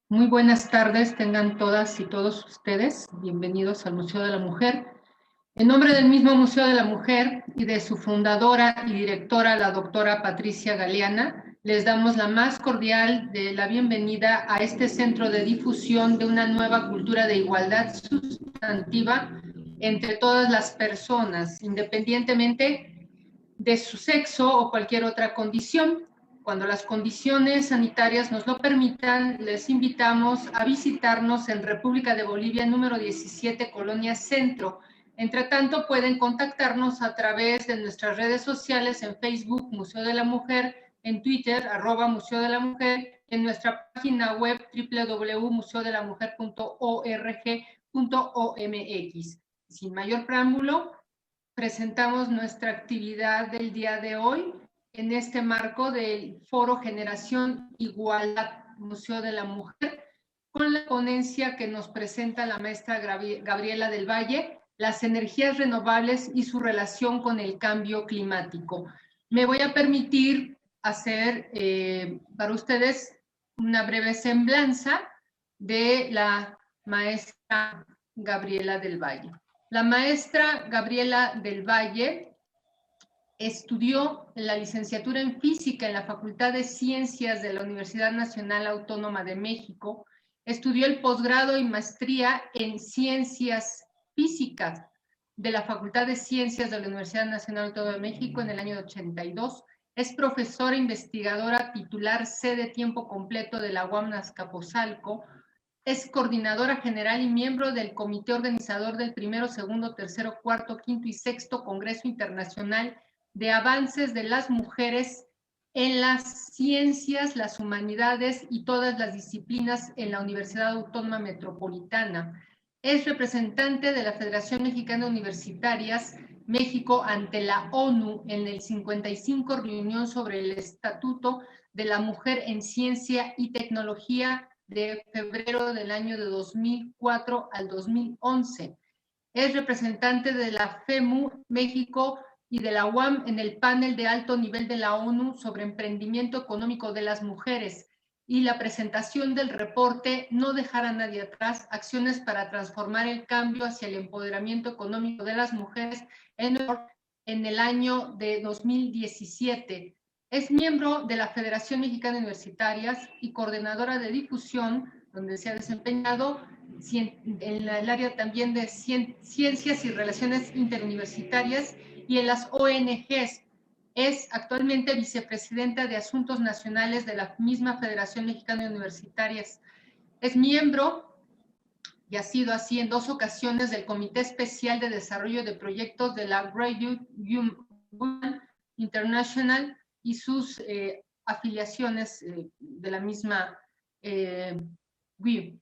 Muy buenas tardes, tengan todas y todos ustedes. Bienvenidos al Museo de la Mujer. En nombre del mismo Museo de la Mujer y de su fundadora y directora, la doctora Patricia Galeana, les damos la más cordial de la bienvenida a este centro de difusión de una nueva cultura de igualdad sustantiva entre todas las personas, independientemente de su sexo o cualquier otra condición. Cuando las condiciones sanitarias nos lo permitan, les invitamos a visitarnos en República de Bolivia, número 17, Colonia Centro. Entre tanto, pueden contactarnos a través de nuestras redes sociales en Facebook, Museo de la Mujer, en Twitter, @Museo de la Mujer, en nuestra página web www.museodelamujer.org.omx. Sin mayor preámbulo, presentamos nuestra actividad del día de hoy en este marco del Foro Generación Igualdad Museo de la Mujer, con la ponencia que nos presenta la maestra Gabriela del Valle, las energías renovables y su relación con el cambio climático. Me voy a permitir hacer para ustedes una breve semblanza de la maestra Gabriela del Valle. La maestra Gabriela del Valle estudió la licenciatura en física en la Facultad de Ciencias de la Universidad Nacional Autónoma de México, estudió el posgrado y maestría en ciencias físicas de la Facultad de Ciencias de la Universidad Nacional Autónoma de México en el año 82, es profesora investigadora titular C de tiempo completo de la UAM Azcapotzalco, es coordinadora general y miembro del comité organizador del primero, segundo, tercero, cuarto, quinto y sexto Congreso Internacional de Avances de las Mujeres en las Ciencias, las Humanidades y todas las disciplinas en la Universidad Autónoma Metropolitana. Es representante de la Federación Mexicana de Universitarias México ante la ONU en el 55 reunión sobre el Estatuto de la Mujer en Ciencia y Tecnología de febrero del año de 2004 al 2011. Es representante de la FEMU México y de la UAM en el panel de alto nivel de la ONU sobre emprendimiento económico de las mujeres y la presentación del reporte No dejar a nadie atrás, acciones para transformar el cambio hacia el empoderamiento económico de las mujeres en el año de 2017. Es miembro de la Federación Mexicana de Universitarias y coordinadora de difusión, donde se ha desempeñado en el área también de ciencias y relaciones interuniversitarias y en las ONGs. Es actualmente vicepresidenta de Asuntos Nacionales de la misma Federación Mexicana de Universitarias. Es miembro, y ha sido así en 2 ocasiones, del Comité Especial de Desarrollo de Proyectos de la Graduate Women International y sus afiliaciones de la misma WIB.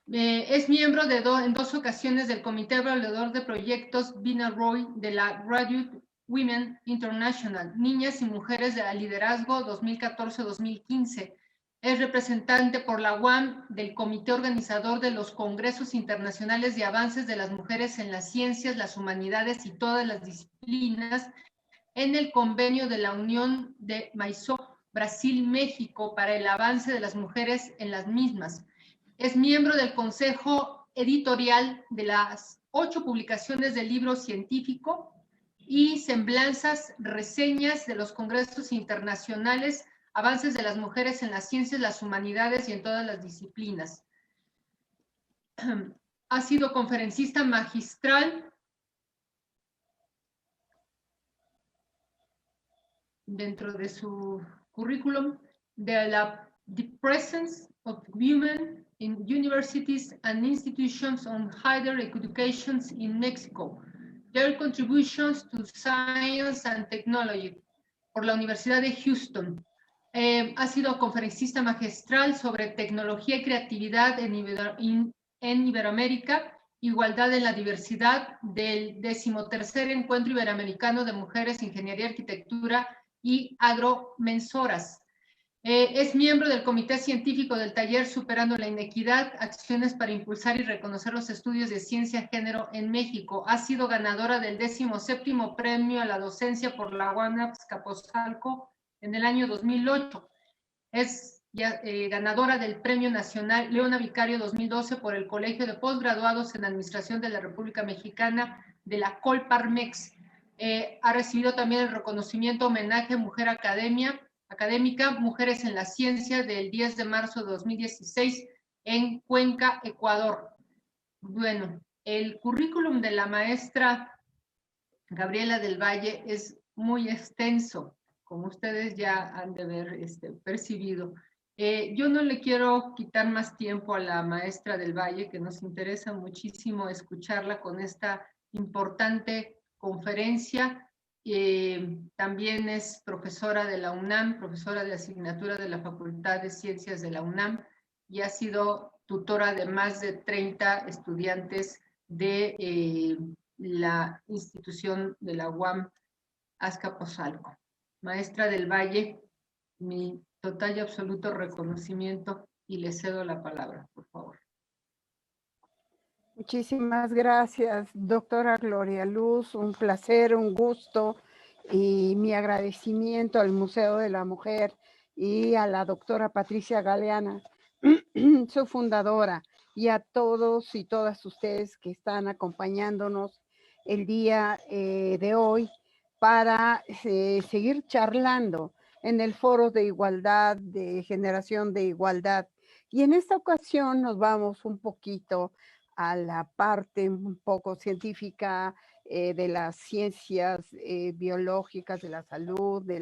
Es miembro en 2 ocasiones del Comité Evaluador de Proyectos Vina Roy de la Graduate Women International, Niñas y Mujeres de Liderazgo 2014-2015. Es representante por la UAM del Comité Organizador de los Congresos Internacionales de Avances de las Mujeres en las Ciencias, las Humanidades y todas las disciplinas en el convenio de la Unión de Maizó, Brasil-México para el avance de las mujeres en las mismas. Es miembro del Consejo Editorial de las 8 publicaciones del libro científico y semblanzas, reseñas de los congresos internacionales, avances de las mujeres en las ciencias, las humanidades y en todas las disciplinas. Ha sido conferencista magistral dentro de su currículum de the presence of women in universities and institutions on higher education in Mexico, their contributions to science and technology, por la Universidad de Houston. Ha sido conferencista magistral sobre tecnología y creatividad en Iberoamérica, igualdad en la diversidad, del 13º Encuentro Iberoamericano de Mujeres, Ingeniería, Arquitectura y Agromensoras. Es miembro del Comité Científico del Taller Superando la Inequidad, Acciones para Impulsar y Reconocer los Estudios de Ciencia Género en México. Ha sido ganadora del 17º Premio a la Docencia por la UAM Azcapotzalco en el año 2008. Es ganadora del Premio Nacional Leona Vicario 2012 por el Colegio de Postgraduados en Administración de la República Mexicana de la Colparmex. Ha recibido también el reconocimiento homenaje Mujer Académica, Mujeres en la Ciencia del 10 de marzo de 2016 en Cuenca, Ecuador. Bueno, el currículum de la maestra Gabriela del Valle es muy extenso, como ustedes ya han de haber percibido. Yo no le quiero quitar más tiempo a la maestra del Valle, que nos interesa muchísimo escucharla con esta importante conferencia. También es profesora de la UNAM, profesora de asignatura de la Facultad de Ciencias de la UNAM y ha sido tutora de más de 30 estudiantes de la institución de la UAM Azcapotzalco. Maestra del Valle, mi total y absoluto reconocimiento y le cedo la palabra, por favor. Muchísimas gracias, doctora Gloria Luz, un placer, un gusto y mi agradecimiento al Museo de la Mujer y a la doctora Patricia Galeana, su fundadora, y a todos y todas ustedes que están acompañándonos el día de hoy para seguir charlando en el Foro de Igualdad, de Generación de Igualdad. Y en esta ocasión nos vamos un poquito a la parte un poco científica de las ciencias biológicas, de la salud, de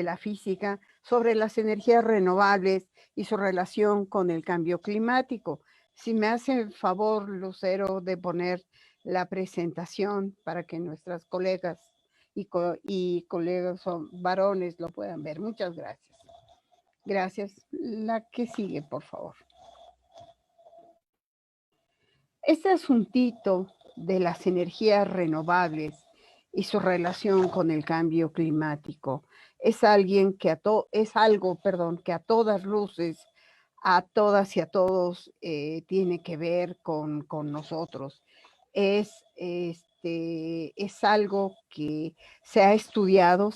la física, sobre las energías renovables y su relación con el cambio climático. Si me hace el favor, Lucero, de poner la presentación para que nuestras colegas y colegas varones lo puedan ver. Muchas gracias. Gracias. La que sigue, por favor. Este asuntito de las energías renovables y su relación con el cambio climático es algo que a todas luces, a todas y a todos tiene que ver con nosotros. Es algo que se ha estudiado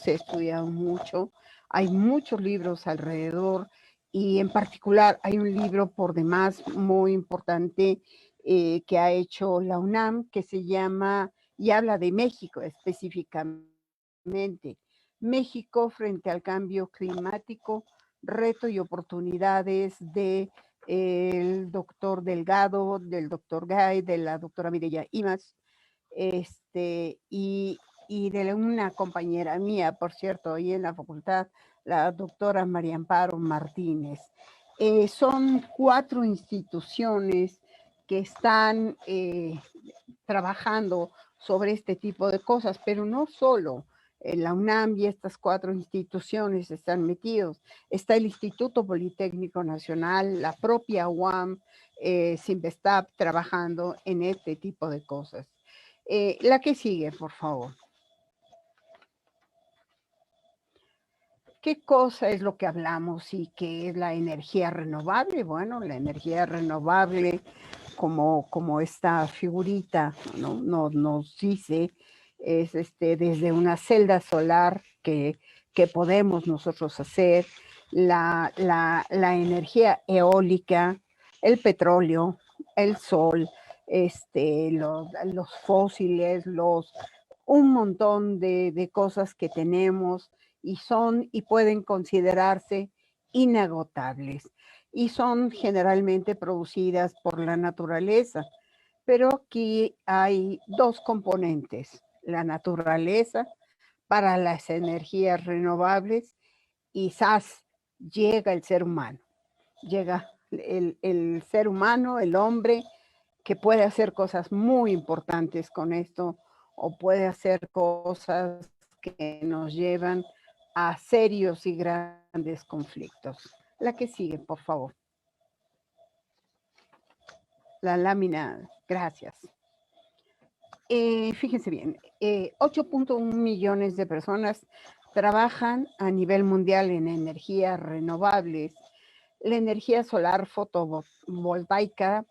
mucho, hay muchos libros alrededor y en particular hay un libro por demás muy importante que ha hecho la UNAM, que se llama, y habla de México específicamente, México frente al cambio climático, reto y oportunidades de el doctor Delgado, del doctor Gay, de la doctora Mireya Imas, y de una compañera mía, por cierto, ahí en la facultad, la doctora María Amparo Martínez. Son 4 instituciones que están trabajando sobre este tipo de cosas, pero no solo la UNAM y estas 4 instituciones están metidos. Está el Instituto Politécnico Nacional, la propia UAM, Sinvestap, trabajando en este tipo de cosas. La que sigue, por favor. ¿Qué cosa es lo que hablamos y qué es la energía renovable? Bueno, la energía renovable, como esta figurita nos dice, es desde una celda solar que podemos nosotros hacer, la energía eólica, el petróleo, el sol, los fósiles, un montón de cosas que tenemos y pueden considerarse inagotables y son generalmente producidas por la naturaleza. Pero aquí hay 2 componentes, la naturaleza para las energías renovables y llega el ser humano, llega el ser humano, el hombre, que puede hacer cosas muy importantes con esto o puede hacer cosas que nos llevan a serios y grandes conflictos. La que sigue, por favor. La lámina, gracias. Fíjense bien, 8.1 millones de personas trabajan a nivel mundial en energías renovables. La energía solar fotovoltaica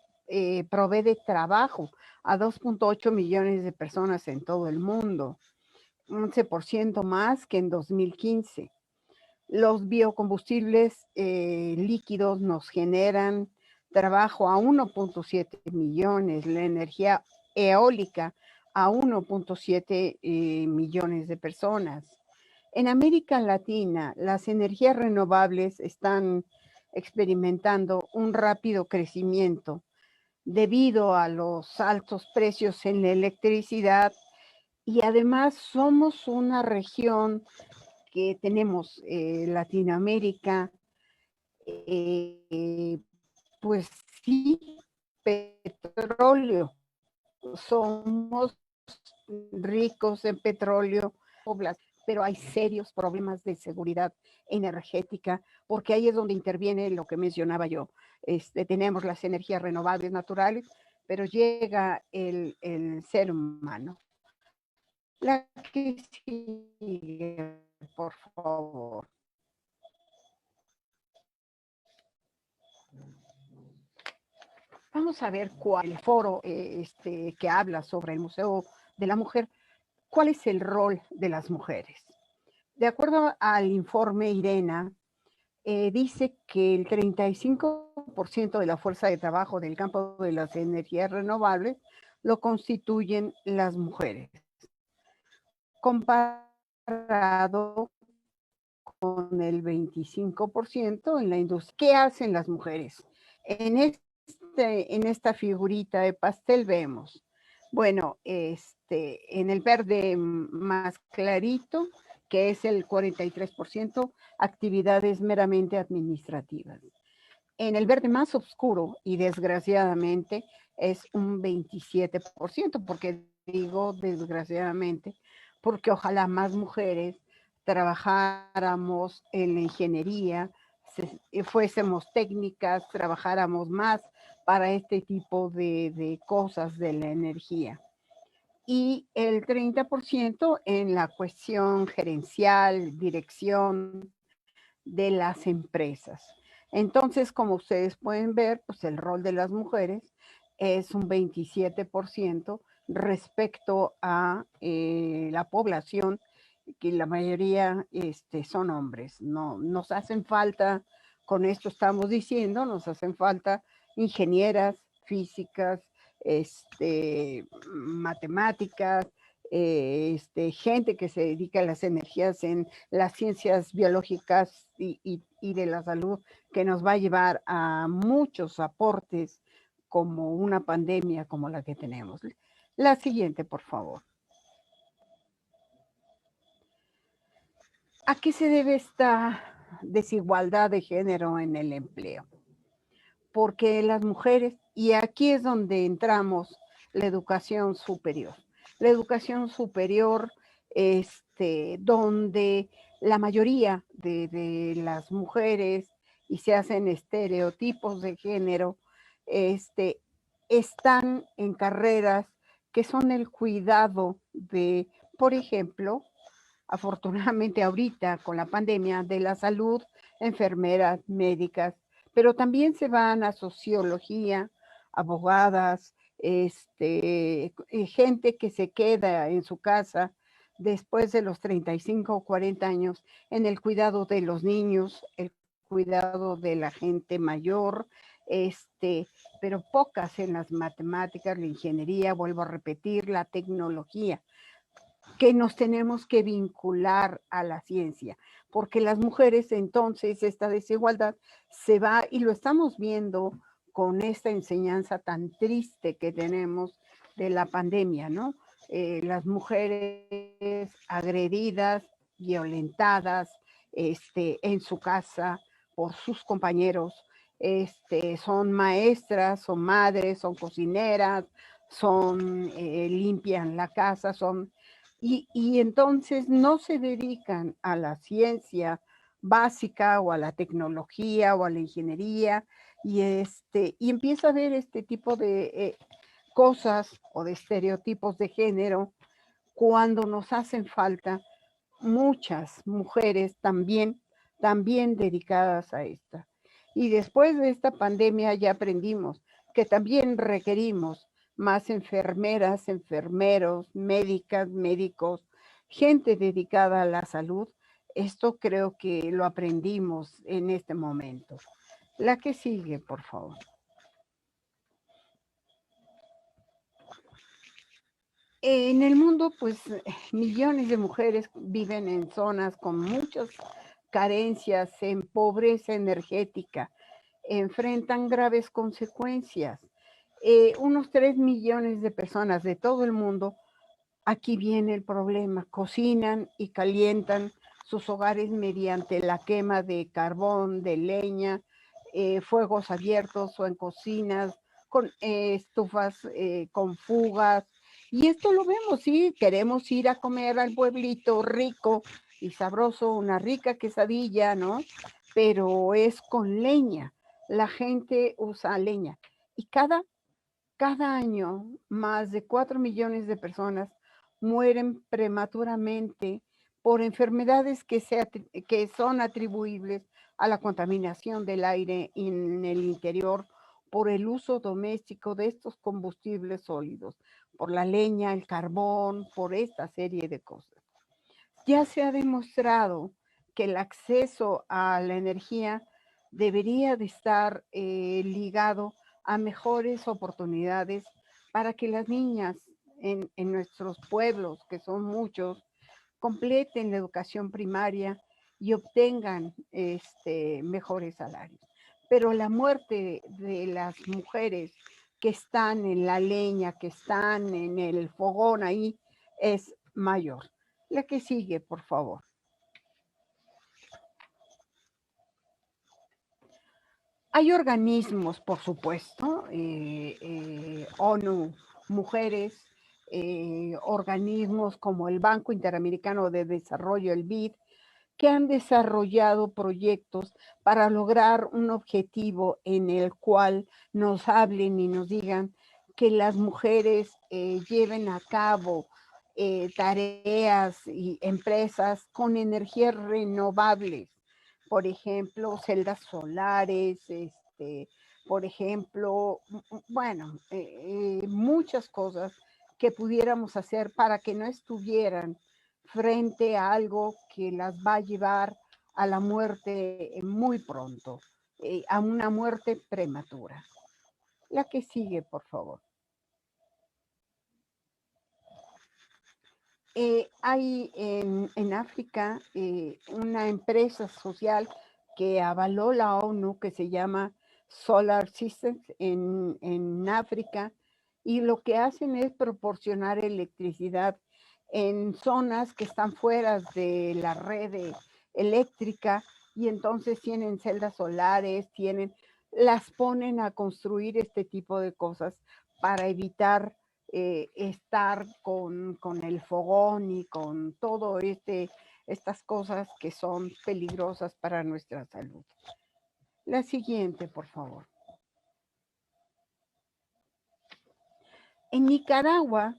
provee de trabajo a 2.8 millones de personas en todo el mundo, 11% más que en 2015. Los biocombustibles líquidos nos generan trabajo a 1.7 millones, la energía eólica a 1.7 millones de personas. En América Latina, las energías renovables están experimentando un rápido crecimiento debido a los altos precios en la electricidad y además somos una región que tenemos Latinoamérica, eh, pues sí, petróleo. Somos ricos en petróleo, pero hay serios problemas de seguridad energética, porque ahí es donde interviene lo que mencionaba yo. Tenemos las energías renovables naturales, pero llega el ser humano. La que sigue, por favor. Vamos a ver cuál el foro que habla sobre el Museo de la Mujer, cuál es el rol de las mujeres. De acuerdo al informe IRENA, dice que el 35% de la fuerza de trabajo del campo de las energías renovables lo constituyen las mujeres, comparado con el 25% en la industria. ¿Qué hacen las mujeres? En esta figurita de pastel vemos, bueno, en el verde más clarito, que es el 43%, actividades meramente administrativas. En el verde más oscuro, y desgraciadamente, es un 27%, porque digo desgraciadamente, porque ojalá más mujeres trabajáramos en la ingeniería, fuésemos técnicas, trabajáramos más para este tipo de cosas de la energía. Y el 30% en la cuestión gerencial, dirección de las empresas. Entonces, como ustedes pueden ver, pues el rol de las mujeres es un 27% respecto a la población, que la mayoría son hombres. No, nos hacen falta, con esto estamos diciendo, nos hacen falta ingenieras, físicas, matemáticas, gente que se dedica a las energías en las ciencias biológicas y de la salud, que nos va a llevar a muchos aportes como una pandemia como la que tenemos. La siguiente, por favor. ¿A qué se debe esta desigualdad de género en el empleo? Porque las mujeres, y aquí es donde entramos la educación superior. La educación superior, donde la mayoría de las mujeres, y se hacen estereotipos de género, están en carreras que son el cuidado de, por ejemplo, afortunadamente ahorita con la pandemia, de la salud, enfermeras, médicas, pero también se van a sociología, abogadas, gente que se queda en su casa después de los 35 o 40 años en el cuidado de los niños, el cuidado de la gente mayor, pero pocas en las matemáticas, la ingeniería, vuelvo a repetir, la tecnología, que nos tenemos que vincular a la ciencia, porque las mujeres entonces esta desigualdad se va, y lo estamos viendo con esta enseñanza tan triste que tenemos de la pandemia, ¿no? Las mujeres agredidas, violentadas, en su casa por sus compañeros, son maestras, son madres, son cocineras, limpian la casa, y entonces no se dedican a la ciencia básica o a la tecnología o a la ingeniería, y empieza a ver este tipo de cosas o de estereotipos de género cuando nos hacen falta muchas mujeres también dedicadas a esta. Y después de esta pandemia ya aprendimos que también requerimos más enfermeras, enfermeros, médicas, médicos, gente dedicada a la salud, Esto creo que lo aprendimos en este momento. La que sigue, por favor. En el mundo, pues, millones de mujeres viven en zonas con muchas carencias, en pobreza energética, enfrentan graves consecuencias. Unos 3 millones de personas de todo el mundo, aquí viene el problema, cocinan y calientan sus hogares mediante la quema de carbón, de leña, fuegos abiertos o en cocinas, con estufas, con fugas. Y esto lo vemos, sí, queremos ir a comer al pueblito rico y sabroso, una rica quesadilla, ¿no? Pero es con leña. La gente usa leña. Y cada año, más de 4 millones de personas mueren prematuramente por enfermedades que son atribuibles a la contaminación del aire en el interior por el uso doméstico de estos combustibles sólidos, por la leña, el carbón, por esta serie de cosas. Ya se ha demostrado que el acceso a la energía debería de estar ligado a mejores oportunidades para que las niñas en nuestros pueblos, que son muchos, completen la educación primaria y obtengan mejores salarios. Pero la muerte de las mujeres que están en la leña, que están en el fogón ahí, es mayor. La que sigue, por favor. Hay organismos, por supuesto, ONU, mujeres, organismos como el Banco Interamericano de Desarrollo, el BID, que han desarrollado proyectos para lograr un objetivo en el cual nos hablen y nos digan que las mujeres lleven a cabo tareas y empresas con energías renovables, por ejemplo, celdas solares, por ejemplo, bueno, muchas cosas que pudiéramos hacer para que no estuvieran frente a algo que las va a llevar a la muerte muy pronto, a una muerte prematura. La que sigue, por favor. Hay en África una empresa social que avaló la ONU que se llama Solar Systems en África, y lo que hacen es proporcionar electricidad en zonas que están fuera de la red eléctrica, y entonces tienen celdas solares, las ponen a construir este tipo de cosas para evitar estar con el fogón y con todo estas cosas que son peligrosas para nuestra salud. La siguiente, por favor. En Nicaragua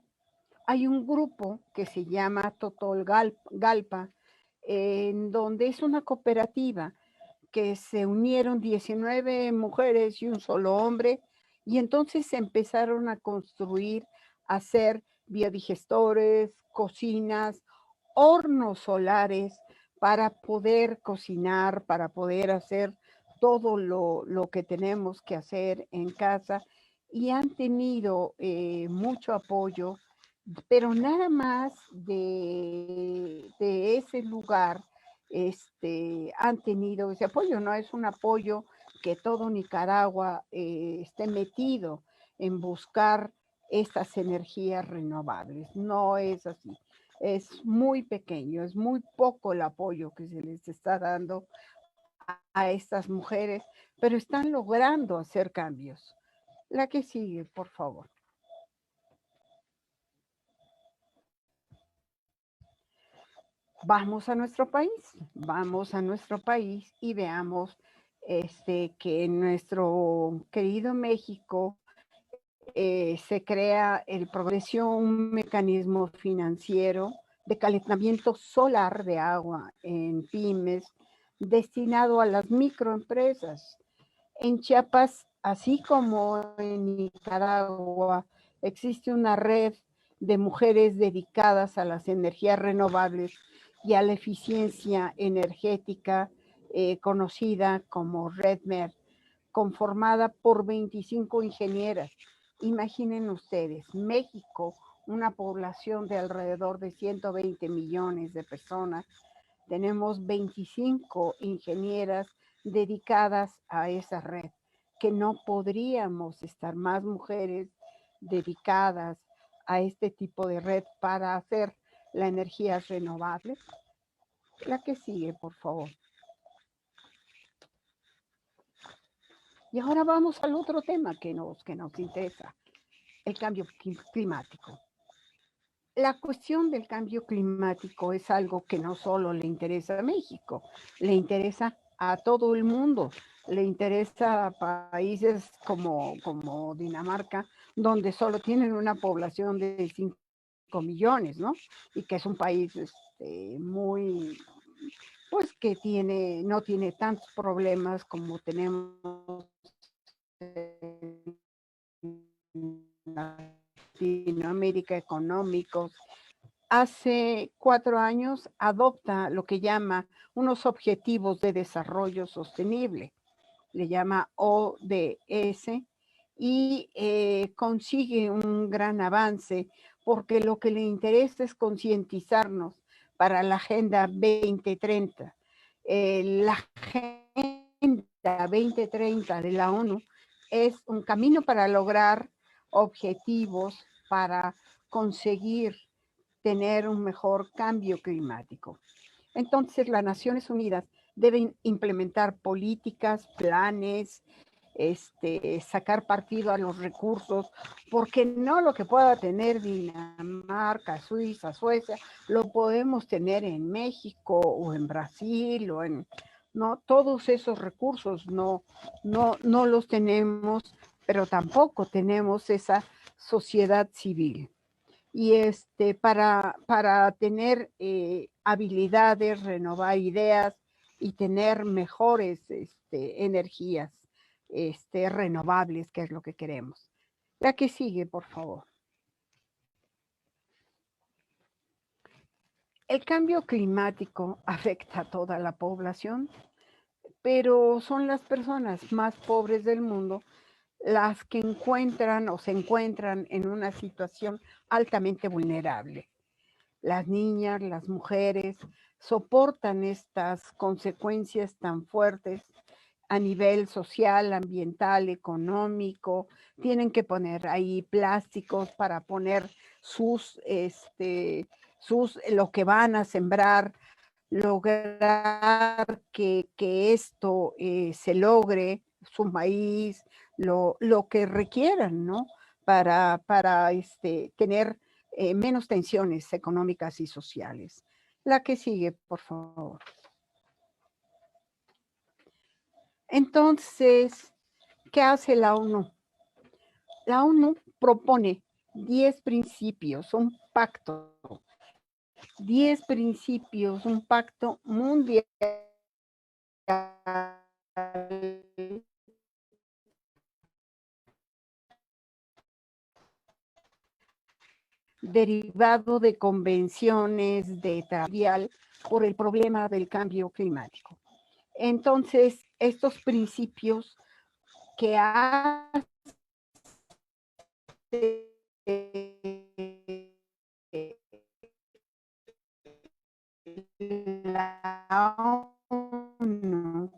hay un grupo que se llama Totolgalpa, en donde es una cooperativa que se unieron 19 mujeres y un solo hombre, y entonces se empezaron a construir, a hacer biodigestores, cocinas, hornos solares para poder cocinar, para poder hacer todo lo que tenemos que hacer en casa, y han tenido mucho apoyo, pero nada más de ese lugar han tenido ese apoyo. No es un apoyo que todo Nicaragua esté metido en buscar estas energías renovables. No es así. Es muy pequeño, es muy poco el apoyo que se les está dando a estas mujeres, pero están logrando hacer cambios. La que sigue, por favor. Vamos a nuestro país y veamos que en nuestro querido México se crea el progreso, un mecanismo financiero de calentamiento solar de agua en pymes destinado a las microempresas. En Chiapas, así como en Nicaragua, existe una red de mujeres dedicadas a las energías renovables y a la eficiencia energética conocida como RedMed, conformada por 25 ingenieras. Imaginen ustedes, México, una población de alrededor de 120 millones de personas, tenemos 25 ingenieras dedicadas a esa red, que no podríamos estar más mujeres dedicadas a este tipo de red para hacer la energía renovable. La que sigue, por favor. Y ahora vamos al otro tema que nos interesa, el cambio climático. La cuestión del cambio climático es algo que no solo le interesa a México, le interesa a todo el mundo, le interesa a países como Dinamarca, donde solo tienen una población de 5 millones, ¿no? Y que es un país muy, pues que no tiene tantos problemas como tenemos en Latinoamérica, económicos. Hace 4 años adopta lo que llama unos objetivos de desarrollo sostenible, le llama ODS, y consigue un gran avance porque lo que le interesa es concientizarnos para la Agenda 2030. La Agenda 2030 de la ONU es un camino para lograr objetivos para conseguir tener un mejor cambio climático. Entonces, las Naciones Unidas deben implementar políticas, planes, sacar partido a los recursos, porque no lo que pueda tener Dinamarca, Suiza, Suecia, lo podemos tener en México o en Brasil o no, todos esos recursos no los tenemos, pero tampoco tenemos esa sociedad civil. Y para tener habilidades, renovar ideas y tener mejores energías renovables, que es lo que queremos. La que sigue, por favor. El cambio climático afecta a toda la población, pero son las personas más pobres del mundo las que encuentran o se encuentran en una situación altamente vulnerable. Las niñas, las mujeres soportan estas consecuencias tan fuertes a nivel social, ambiental, económico. Tienen que poner ahí plásticos para poner lo que van a sembrar, lograr que esto se logre, su maíz, lo que requieran, ¿no? Para tener menos tensiones económicas y sociales. La que sigue, por favor. Entonces, ¿qué hace la ONU? La ONU propone 10 principios, un pacto, 10 principios, un pacto mundial derivado de convenciones de trabajo por el problema del cambio climático. Entonces, estos principios que hace la ONU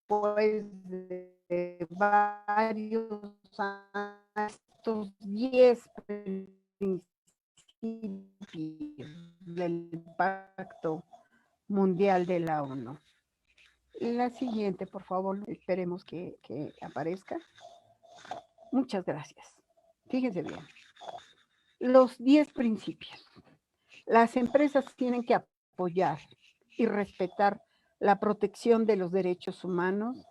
después de varios años, estos 10 principios del Pacto Mundial de la ONU. La siguiente, por favor, esperemos que aparezca. Muchas gracias. Fíjense bien. Los 10 principios. Las empresas tienen que apoyar y respetar la protección de los derechos humanos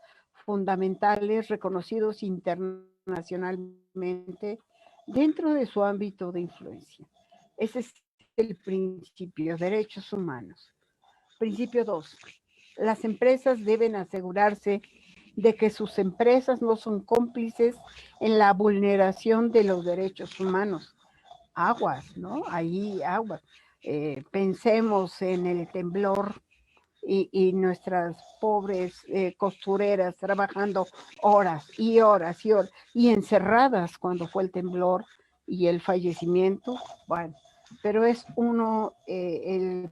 fundamentales reconocidos internacionalmente dentro de su ámbito de influencia. Ese es el principio, derechos humanos. Principio 2. Las empresas deben asegurarse de que sus empresas no son cómplices en la vulneración de los derechos humanos. aguas, ¿no? Ahí aguas. Pensemos en el temblor y nuestras pobres costureras trabajando horas y horas y horas y encerradas cuando fue el temblor y el fallecimiento. Bueno, pero es el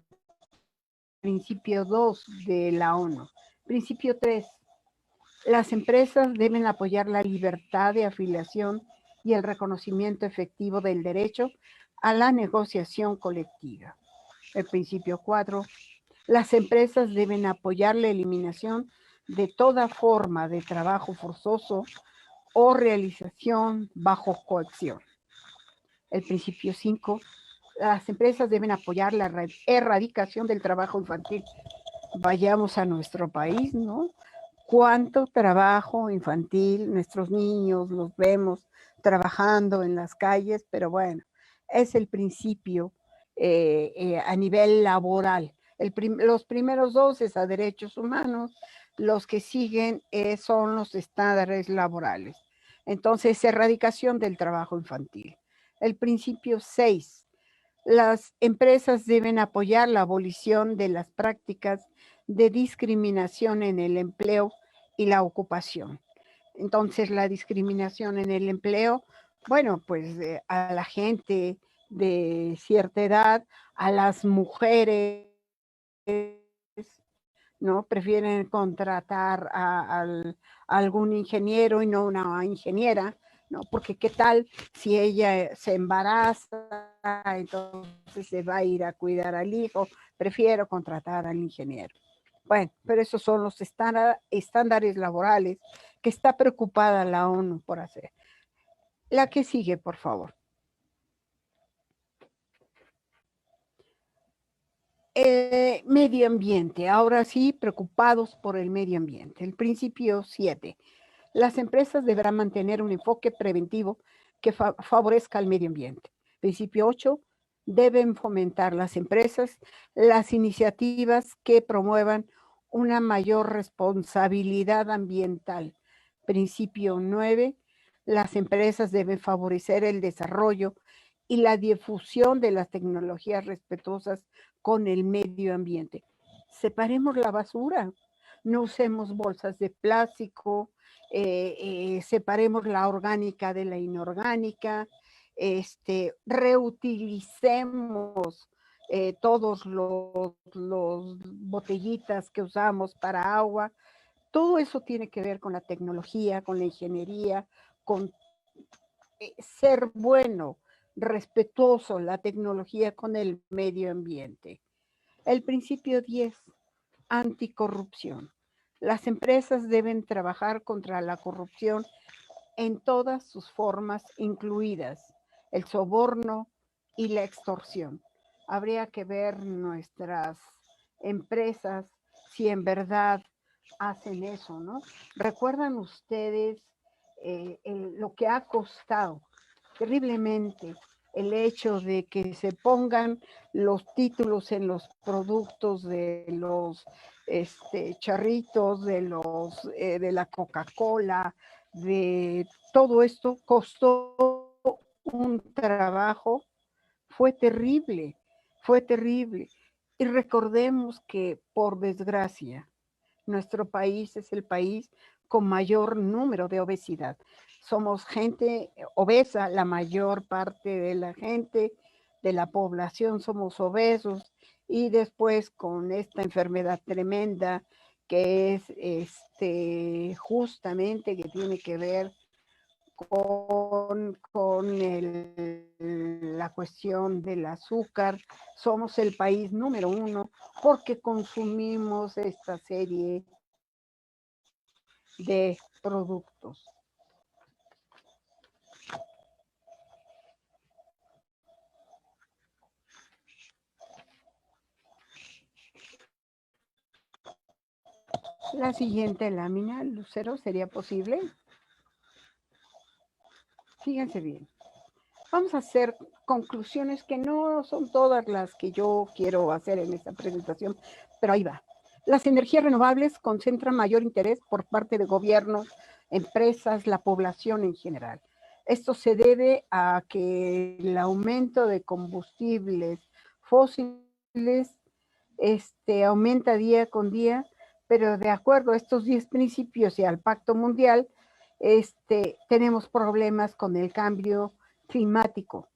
principio 2 de la ONU. Principio 3. Las empresas deben apoyar la libertad de afiliación y el reconocimiento efectivo del derecho a la negociación colectiva. El principio 4. Las empresas deben apoyar la eliminación de toda forma de trabajo forzoso o realización bajo coacción. El principio 5. Las empresas deben apoyar la erradicación del trabajo infantil. Vayamos a nuestro país, ¿no? Cuánto trabajo infantil, nuestros niños los vemos trabajando en las calles, pero bueno, es el principio a nivel laboral. Los primeros 2 es a derechos humanos, los que siguen son los estándares laborales. Entonces, erradicación del trabajo infantil. El principio 6. Las empresas deben apoyar la abolición de las prácticas de discriminación en el empleo y la ocupación. Entonces, la discriminación en el empleo, bueno, pues a la gente de cierta edad, a las mujeres, ¿no? Prefieren contratar a algún ingeniero y no una ingeniera, ¿no? Porque qué tal si ella se embaraza, entonces se va a ir a cuidar al hijo, prefiero contratar al ingeniero. Bueno, pero esos son los estándares laborales que está preocupada la ONU por hacer. La que sigue, por favor. Medio ambiente, ahora sí, preocupados por el medio ambiente. El principio 7. Las empresas deberán mantener un enfoque preventivo que favorezca al medio ambiente. Principio 8. Deben fomentar las empresas las iniciativas que promuevan una mayor responsabilidad ambiental. Principio 9. Las empresas deben favorecer el desarrollo y la difusión de las tecnologías respetuosas con el medio ambiente. Separemos la basura, no usemos bolsas de plástico, separemos la orgánica de la inorgánica, reutilicemos todos los botellitas que usamos para agua. Todo eso tiene que ver con la tecnología, con la ingeniería, con ser bueno, respetuoso la tecnología con el medio ambiente. El principio 10, anticorrupción. Las empresas deben trabajar contra la corrupción en todas sus formas, incluidas el soborno y la extorsión. Habría que ver nuestras empresas si en verdad hacen eso, ¿no? ¿Recuerdan ustedes lo que ha costado terriblemente el hecho de que se pongan los títulos en los productos de los charritos, de la Coca-Cola, de todo esto? Costó un trabajo, fue terrible, fue terrible. Y recordemos que, por desgracia, nuestro país es el país con mayor número de obesidad. Somos gente obesa, la mayor parte de la gente, de la población somos obesos, y después con esta enfermedad tremenda que es justamente que tiene que ver con la cuestión del azúcar. Somos el país número 1 porque consumimos esta serie de productos. La siguiente lámina, Lucero, ¿sería posible? Fíjense bien. Vamos a hacer conclusiones que no son todas las que yo quiero hacer en esta presentación, pero ahí va. Las energías renovables concentran mayor interés por parte de gobiernos, empresas, la población en general. Esto se debe a que el aumento de combustibles fósiles aumenta día con día, pero de acuerdo a estos 10 principios y al Pacto Mundial, tenemos problemas con el cambio climático.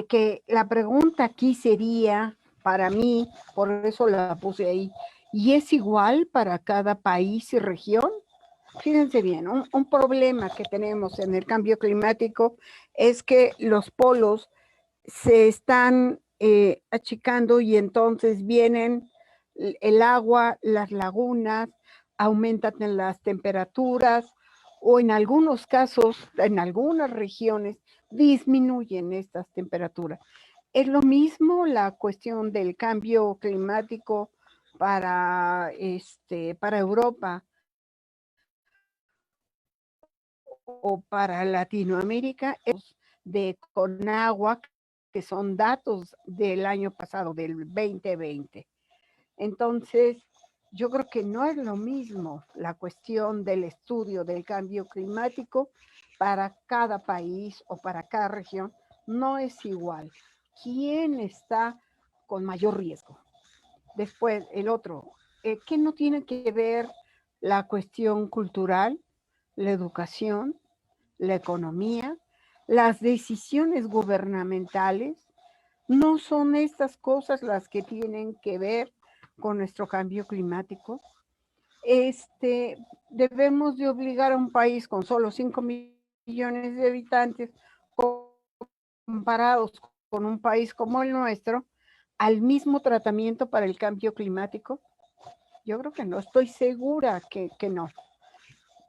Que la pregunta aquí sería, para mí, por eso la puse ahí, ¿y es igual para cada país y región? Fíjense bien, un problema que tenemos en el cambio climático es que los polos se están achicando y entonces vienen el agua, las lagunas, aumentan las temperaturas o en algunos casos, en algunas regiones, disminuyen estas temperaturas. Es lo mismo la cuestión del cambio climático para Europa o para Latinoamérica, de Conagua, que son datos del año pasado, del 2020. Entonces, yo creo que no es lo mismo la cuestión del estudio del cambio climático para cada país o para cada región, no es igual. ¿Quién está con mayor riesgo? Después, el otro, ¿qué no tiene que ver la cuestión cultural, la educación, la economía, las decisiones gubernamentales? ¿No son estas cosas las que tienen que ver con nuestro cambio climático? Debemos de obligar a un país con solo 5 millones de habitantes, comparados con un país como el nuestro, al mismo tratamiento para el cambio climático. Yo creo que no, estoy segura que no.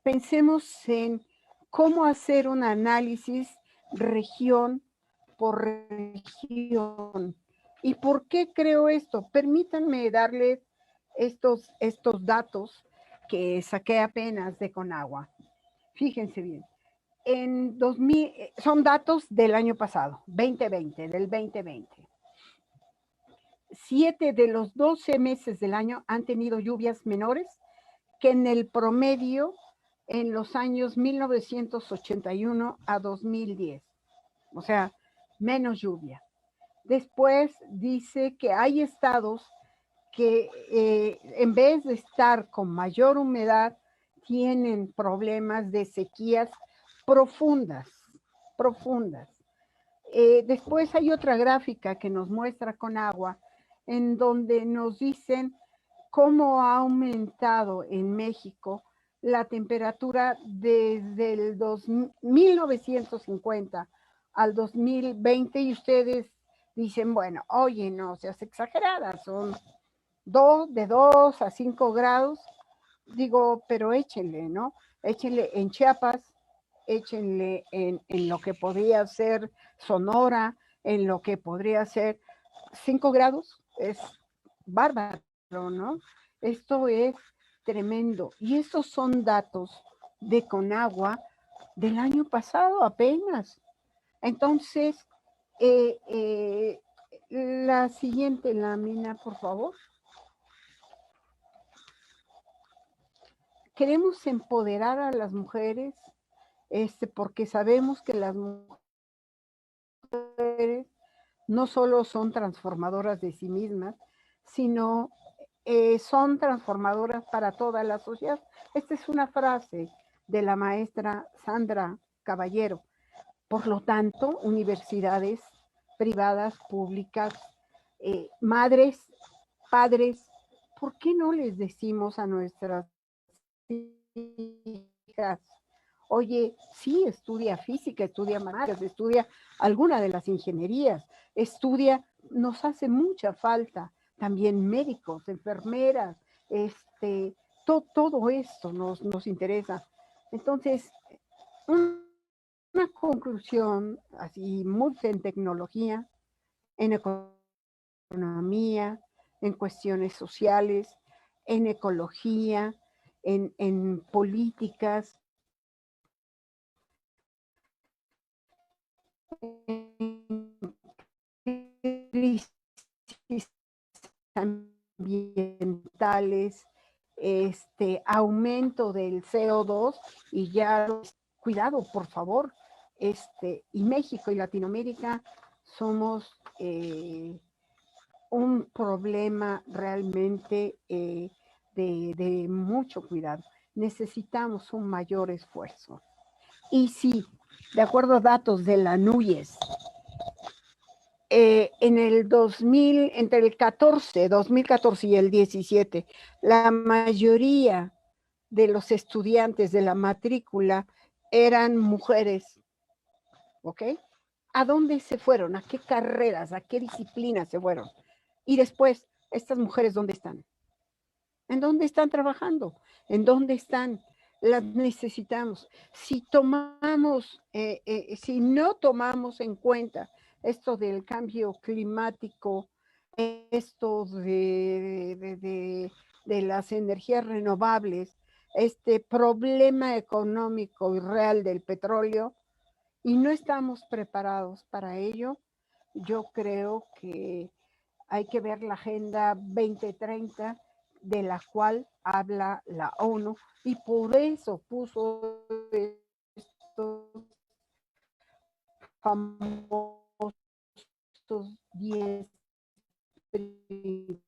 Pensemos en cómo hacer un análisis región por región. ¿Y por qué creo esto? Permítanme darles estos datos que saqué apenas de Conagua. Fíjense bien. En 2000, son datos del año pasado, 2020, del 2020. 7 de los 12 meses del año han tenido lluvias menores que en el promedio en los años 1981 a 2010. O sea, menos lluvia. Después dice que hay estados que en vez de estar con mayor humedad, tienen problemas de sequías profundas. Después hay otra gráfica que nos muestra Conagua, en donde nos dicen cómo ha aumentado en México la temperatura desde el 1950 al 2020 y ustedes dicen, bueno, oye, no seas exagerada, son de 2 a 5 grados. Digo, pero échenle, ¿no? Échenle en Chiapas, échenle en lo que podría ser Sonora, en lo que podría ser 5 grados, es bárbaro, ¿no? Esto es tremendo. Y estos son datos de Conagua del año pasado apenas. Entonces, la siguiente lámina, por favor. Queremos empoderar a las mujeres, porque sabemos que las mujeres no solo son transformadoras de sí mismas, sino son transformadoras para toda la sociedad. Esta es una frase de la maestra Sandra Caballero. Por lo tanto, universidades privadas, públicas, madres, padres, ¿por qué no les decimos a nuestras hijas, oye, sí, estudia física, estudia matemáticas, estudia alguna de las ingenierías, estudia, nos hace mucha falta también médicos, enfermeras, todo esto nos interesa. Entonces, una conclusión así, mucho en tecnología, en economía, en cuestiones sociales, en ecología, en políticas, en crisis ambientales, aumento del CO2 y ya, cuidado, por favor, y México y Latinoamérica somos un problema realmente de mucho cuidado. Necesitamos un mayor esfuerzo. Y sí, de acuerdo a datos de la NUYES, en el 2000, entre el 2014 y el 17, la mayoría de los estudiantes de la matrícula eran mujeres, ¿ok? ¿A dónde se fueron? ¿A qué carreras? ¿A qué disciplinas se fueron? Y después, ¿estas mujeres dónde están? ¿En dónde están trabajando? ¿En dónde están? Las necesitamos. Si no tomamos en cuenta esto del cambio climático, esto de las energías renovables, este problema económico y real del petróleo, y no estamos preparados para ello, yo creo que hay que ver la Agenda 2030 de la cual habla la ONU y por eso puso estos famosos 10 principios.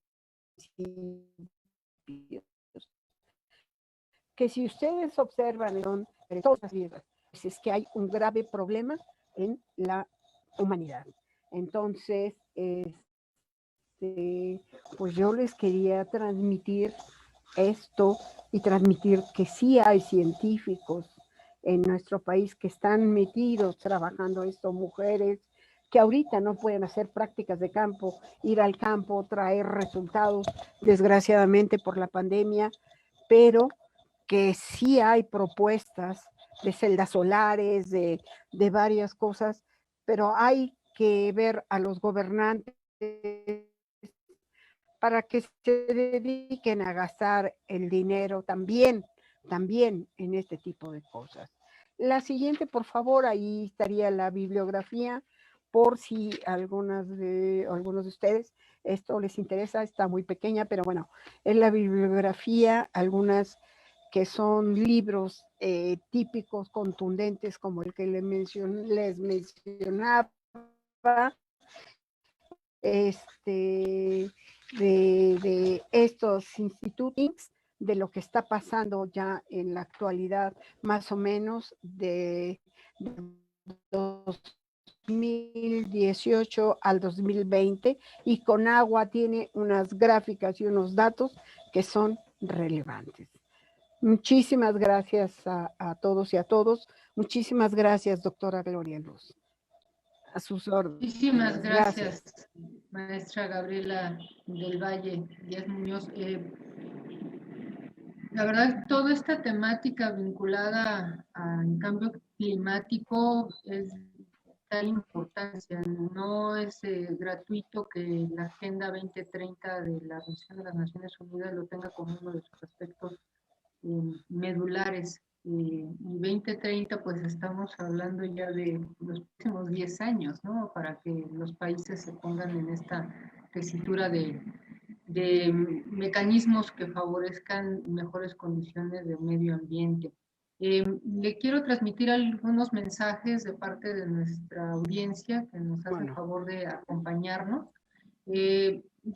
Que si ustedes observan son todas las vidas, pues es que hay un grave problema en la humanidad. Entonces, pues yo les quería transmitir esto y transmitir que sí hay científicos en nuestro país que están metidos trabajando esto, mujeres que ahorita no pueden hacer prácticas de campo, ir al campo, traer resultados, desgraciadamente por la pandemia, pero que sí hay propuestas de celdas solares, de varias cosas, pero hay que ver a los gobernantes para que se dediquen a gastar el dinero también en este tipo de cosas. La siguiente, por favor, ahí estaría la bibliografía, por si algunos de ustedes esto les interesa, está muy pequeña, pero bueno, en la bibliografía, algunas que son libros típicos, contundentes, como el que les mencionaba, de estos institutos, de lo que está pasando ya en la actualidad, más o menos de 2018 al 2020, y Conagua tiene unas gráficas y unos datos que son relevantes. Muchísimas gracias a todos y a todos. Muchísimas gracias, doctora Gloria Luz. A sus órdenes. Muchísimas gracias, maestra Gabriela del Valle Díaz Muñoz. La verdad, toda esta temática vinculada al cambio climático es de tal importancia. No es gratuito que la Agenda 2030 de la Organización de las Naciones Unidas lo tenga como uno de sus aspectos medulares. Y 2030, pues estamos hablando ya de los próximos 10 años, ¿no? Para que los países se pongan en esta tesitura de mecanismos que favorezcan mejores condiciones de medio ambiente. Le quiero transmitir algunos mensajes de parte de nuestra audiencia que nos hace el favor de acompañarnos.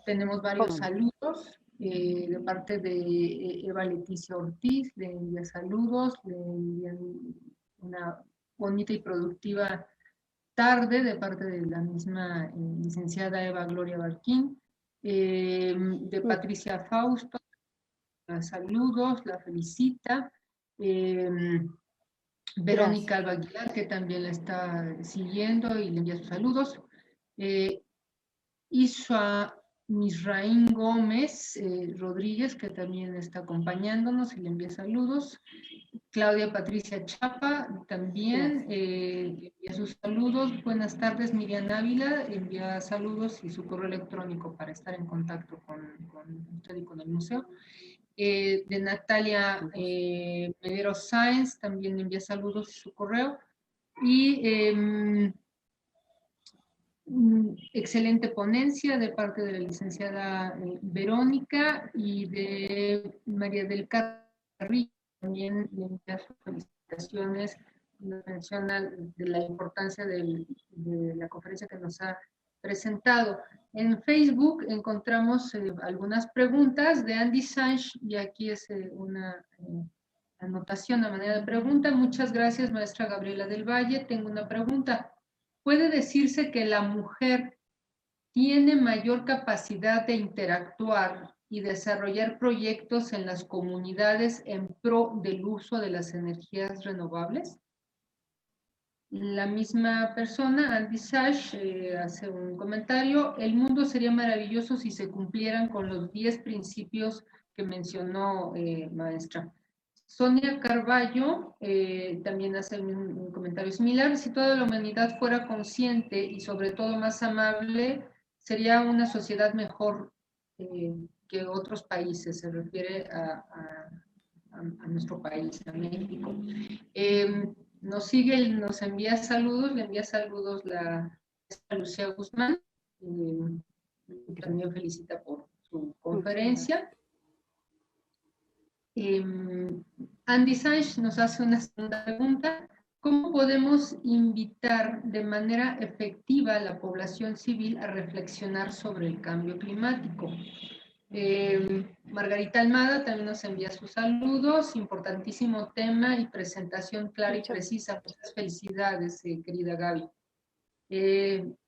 Tenemos varios saludos de parte de Eva Leticia Ortiz, le envía saludos, le envían una bonita y productiva tarde de parte de la misma licenciada Eva Gloria Barquín. De Patricia Fausto, saludos, la felicita. Verónica Alba Aguilar, que también la está siguiendo y le envía sus saludos. Isua Misraín Gómez Rodríguez, que también está acompañándonos y le envía saludos. Claudia Patricia Chapa también envía sus saludos. Buenas tardes, Miriam Ávila, envía saludos y su correo electrónico para estar en contacto con usted y con el museo. De Natalia Medero Sáenz también envía saludos y su correo. Y excelente ponencia de parte de la licenciada Verónica y de María del Carrillo. También le envía sus felicitaciones menciona de la importancia de la conferencia que nos ha presentado. En Facebook encontramos algunas preguntas de Andy Sanch y aquí es una anotación a manera de pregunta. Muchas gracias, maestra Gabriela del Valle. Tengo una pregunta. ¿Puede decirse que la mujer tiene mayor capacidad de interactuar y desarrollar proyectos en las comunidades en pro del uso de las energías renovables? La misma persona, Andy Sash, hace un comentario. El mundo sería maravilloso si se cumplieran con los 10 principios que mencionó maestra. Sonia Carballo también hace un comentario similar. Si toda la humanidad fuera consciente y sobre todo más amable, sería una sociedad mejor que otros países. Se refiere a nuestro país, a México. Nos sigue, nos envía saludos, le envía saludos la Lucía Guzmán, también felicita por su conferencia. Andy Sánchez nos hace una segunda pregunta. ¿Cómo podemos invitar de manera efectiva a la población civil a reflexionar sobre el cambio climático? Margarita Almada también nos envía sus saludos, importantísimo tema y presentación clara y precisa. Muchas felicidades, querida Gaby.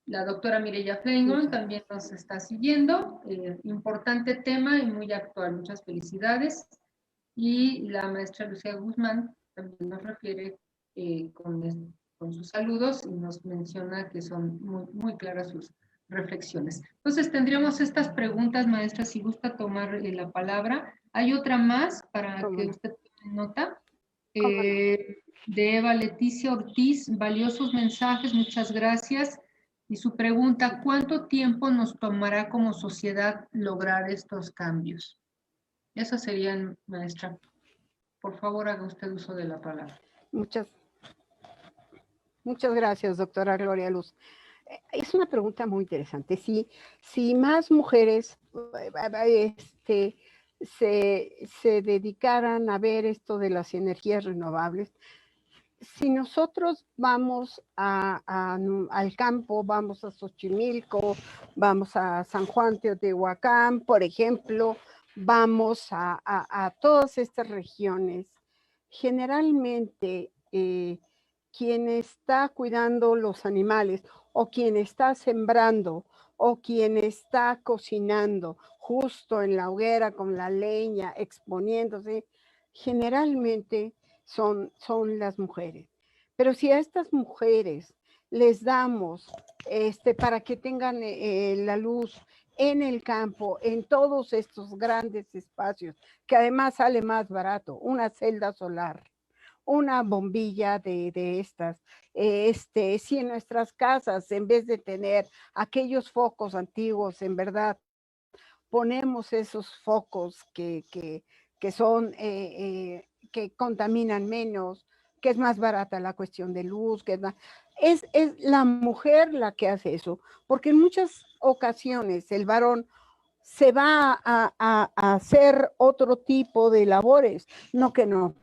La doctora Mireya Fleingon también nos está siguiendo, importante tema y muy actual. Muchas felicidades. Y la maestra Lucía Guzmán también nos refiere con sus saludos y nos menciona que son muy claras sus reflexiones. Entonces tendríamos estas preguntas, maestra, si gusta tomar la palabra. Hay otra más para que usted tome nota. De Eva Leticia Ortiz, valiosos mensajes, muchas gracias. Y su pregunta, ¿cuánto tiempo nos tomará como sociedad lograr estos cambios? Esas serían, maestra. Por favor, haga usted uso de la palabra. Muchas gracias, doctora Gloria Luz. Es una pregunta muy interesante. Si más mujeres se dedicaran a ver esto de las energías renovables, si nosotros vamos al campo, vamos a Xochimilco, vamos a San Juan Teotihuacán, por ejemplo, vamos a todas estas regiones, generalmente quien está cuidando los animales o quien está sembrando o quien está cocinando justo en la hoguera con la leña, exponiéndose, generalmente son las mujeres. Pero si a estas mujeres les damos para que tengan la luz en el campo, en todos estos grandes espacios, que además sale más barato, una celda solar, una bombilla de estas, si en nuestras casas, en vez de tener aquellos focos antiguos, en verdad, ponemos esos focos que son, que contaminan menos, que es más barata la cuestión de luz, que es la mujer la que hace eso, porque en muchas ocasiones el varón se va a hacer otro tipo de labores, no que no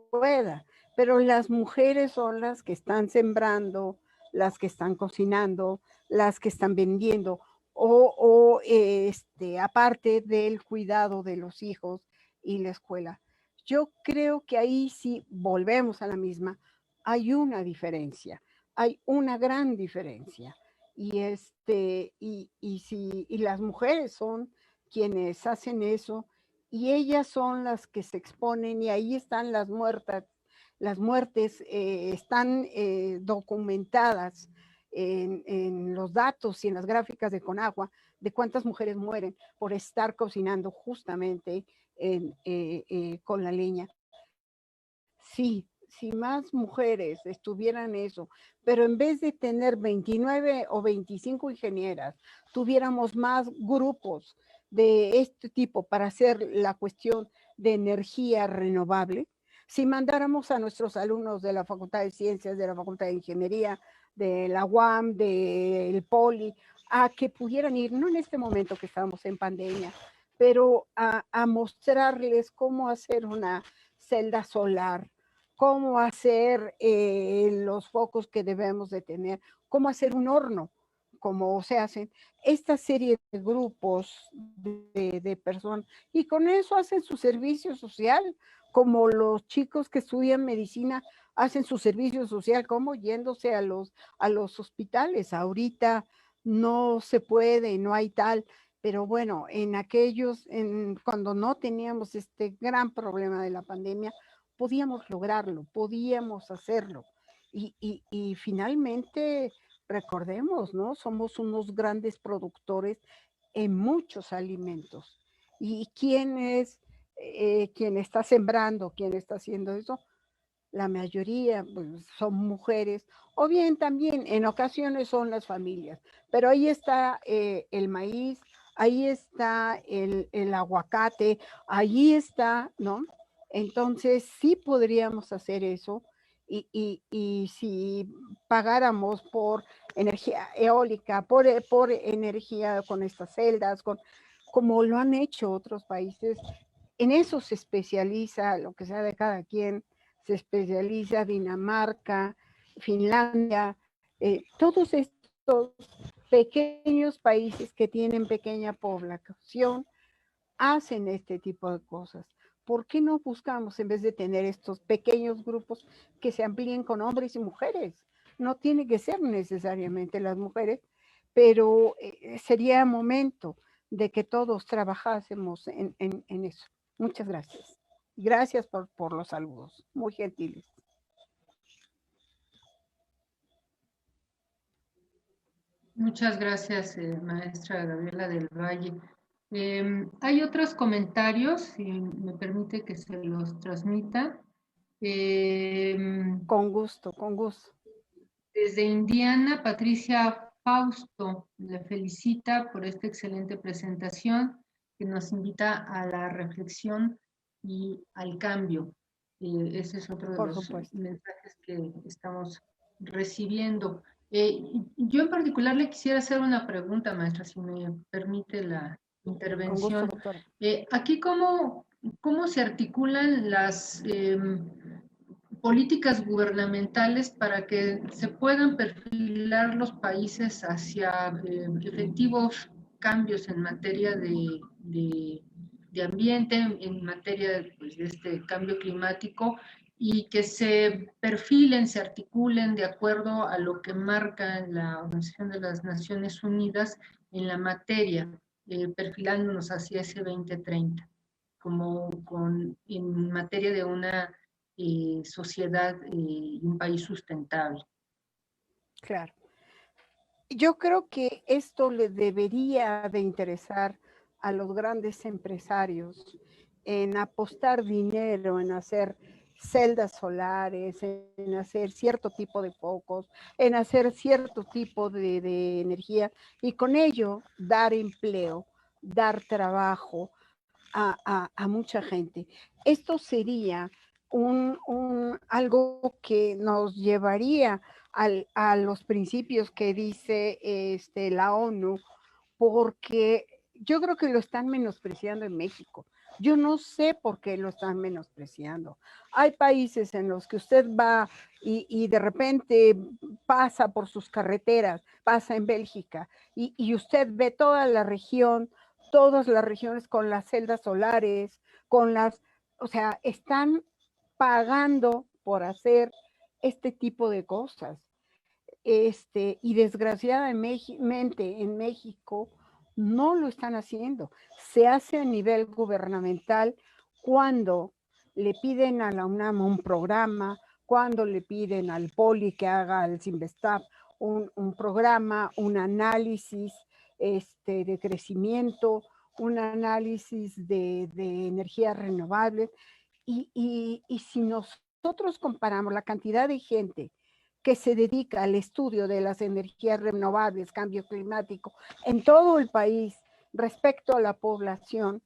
pueda, pero las mujeres son las que están sembrando, las que están cocinando, las que están vendiendo, aparte del cuidado de los hijos y la escuela. Yo creo que ahí sí volvemos a la misma, hay una diferencia, hay una gran diferencia. Y las mujeres son quienes hacen eso y ellas son las que se exponen y ahí están las muertas. Las muertes están documentadas en los datos y en las gráficas de Conagua de cuántas mujeres mueren por estar cocinando justamente con la leña. Sí, si más mujeres estuvieran eso, pero en vez de tener 29 o 25 ingenieras, tuviéramos más grupos de este tipo para hacer la cuestión de energía renovable, si mandáramos a nuestros alumnos de la Facultad de Ciencias, de la Facultad de Ingeniería, de la UAM, del Poli, a que pudieran ir, no en este momento que estamos en pandemia, pero a mostrarles cómo hacer una celda solar, cómo hacer los focos que debemos de tener, cómo hacer un horno, como se hacen esta serie de grupos de personas, y con eso hacen su servicio social, como los chicos que estudian medicina hacen su servicio social, como yéndose a los hospitales. Ahorita no se puede, no hay tal, pero bueno, en aquellos, cuando no teníamos este gran problema de la pandemia, podíamos lograrlo, podíamos hacerlo. Y finalmente, recordemos, ¿no? Somos unos grandes productores en muchos alimentos. ¿Y quién es quien está sembrando, quien está haciendo eso? La mayoría pues, son mujeres, o bien también en ocasiones son las familias, pero ahí está el maíz, ahí está el aguacate, ahí está, ¿no? Entonces sí podríamos hacer eso, y si pagáramos por energía eólica, por energía con estas celdas, como lo han hecho otros países, en eso se especializa lo que sea de cada quien, se especializa Dinamarca, Finlandia, todos estos pequeños países que tienen pequeña población hacen este tipo de cosas. ¿Por qué no buscamos, en vez de tener estos pequeños grupos, que se amplíen con hombres y mujeres? No tiene que ser necesariamente las mujeres, pero sería momento de que todos trabajásemos en eso. Muchas gracias. Gracias por los saludos, muy gentiles. Muchas gracias, maestra Gabriela del Valle. Hay otros comentarios, si me permite que se los transmita. Con gusto, con gusto. Desde Indiana, Patricia Fausto le felicita por esta excelente presentación que nos invita a la reflexión y al cambio. Ese es otro de Por los supuesto. mensajes que estamos recibiendo. Yo en particular le quisiera hacer una pregunta, maestra, si me permite la Con gusto, intervención. doctora. Aquí, ¿cómo se articulan las políticas gubernamentales para que se puedan perfilar los países hacia efectivos cambios en materia de ambiente, en materia pues, de este cambio climático, y que se perfilen, se articulen de acuerdo a lo que marca la Organización de las Naciones Unidas en la materia, perfilándonos hacia ese 2030, en materia de una sociedad y un país sustentable. Claro. Yo creo que esto le debería de interesar a los grandes empresarios en apostar dinero, en hacer celdas solares, en hacer cierto tipo de focos, en hacer cierto tipo de energía, y con ello dar empleo, dar trabajo a mucha gente. Esto sería algo que nos llevaría a los principios que dice la ONU, porque yo creo que lo están menospreciando en México. Yo no sé por qué lo están menospreciando. Hay países en los que usted va y de repente pasa por sus carreteras, pasa en Bélgica, y usted ve todas las regiones con las celdas solares, o sea, están pagando por hacer este tipo de cosas. Y desgraciadamente en México no lo están haciendo. Se hace a nivel gubernamental cuando le piden a la UNAM un programa, cuando le piden al POLI que haga al CIMBESTAF un programa, un análisis de crecimiento, un análisis de energías renovables. Y si nosotros comparamos la cantidad de gente que se dedica al estudio de las energías renovables, cambio climático, en todo el país respecto a la población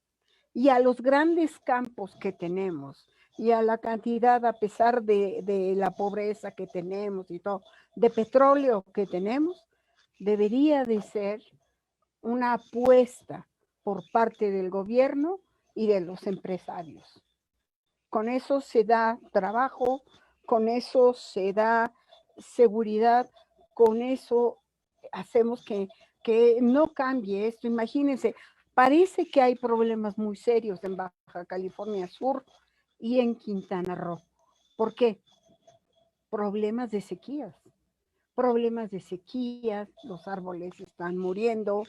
y a los grandes campos que tenemos y a la cantidad, a pesar de la pobreza que tenemos y todo, de petróleo que tenemos, debería de ser una apuesta por parte del gobierno y de los empresarios. Con eso se da trabajo con eso se da seguridad, con eso hacemos que no cambie esto. Imagínense, parece que hay problemas muy serios en Baja California Sur y en Quintana Roo. ¿Por qué? Problemas de sequías. Problemas de sequías, los árboles están muriendo,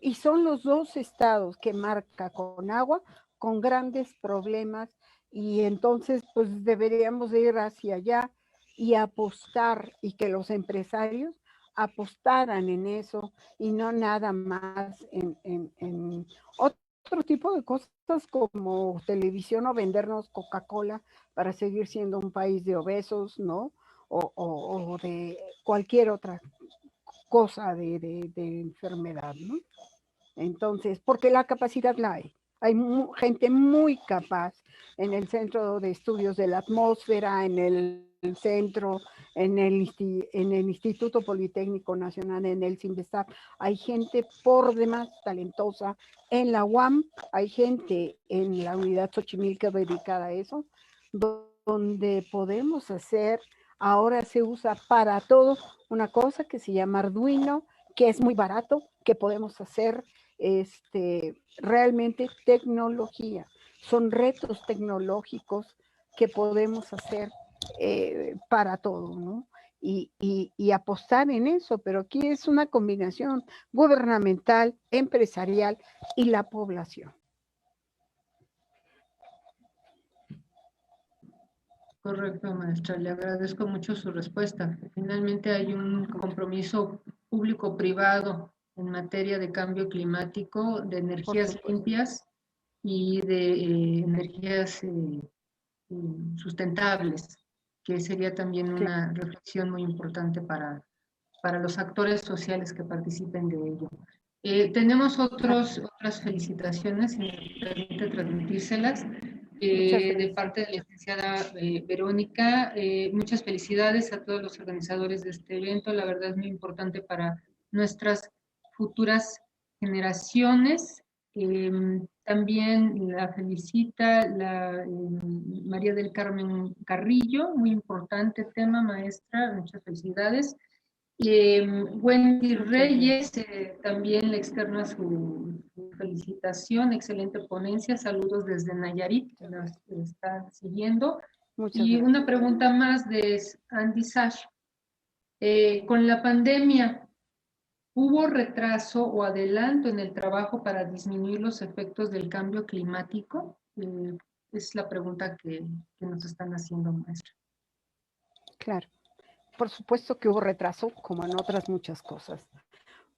y son los dos estados que marca con agua con grandes problemas, y entonces pues deberíamos ir hacia allá y apostar, y que los empresarios apostaran en eso y no nada más en otro tipo de cosas como televisión o vendernos Coca-Cola para seguir siendo un país de obesos, ¿no? O de cualquier otra cosa de enfermedad, ¿no? Entonces, porque la capacidad la hay. Hay gente muy capaz en el Centro de Estudios de la Atmósfera, en el centro, en el Instituto Politécnico Nacional, en el CIMBESTAP. Hay gente por demás talentosa. En la UAM hay gente en la unidad Xochimilco dedicada a eso, donde podemos hacer, ahora se usa para todo una cosa que se llama Arduino, que es muy barato, que podemos hacer realmente tecnología. Son retos tecnológicos que podemos hacer para todo, ¿no? Y apostar en eso, pero aquí es una combinación gubernamental, empresarial y la población. Correcto, maestra. Le agradezco mucho su respuesta. Finalmente hay un compromiso público-privado en materia de cambio climático, de energías limpias y de energías sustentables, que sería también una reflexión muy importante para los actores sociales que participen de ello. Tenemos otras felicitaciones, si me permite transmitírselas, de parte de la licenciada Verónica. Muchas felicidades a todos los organizadores de este evento. La verdad es muy importante para nuestras futuras generaciones. También la felicita María del Carmen Carrillo, muy importante tema, maestra, muchas felicidades. Wendy Reyes también le externa su felicitación, excelente ponencia, saludos desde Nayarit, que nos está siguiendo. Y una pregunta más de Andy Sash. Con la pandemia, ¿hubo retraso o adelanto en el trabajo para disminuir los efectos del cambio climático? Es la pregunta que nos están haciendo, maestra. Claro. Por supuesto que hubo retraso, como en otras muchas cosas.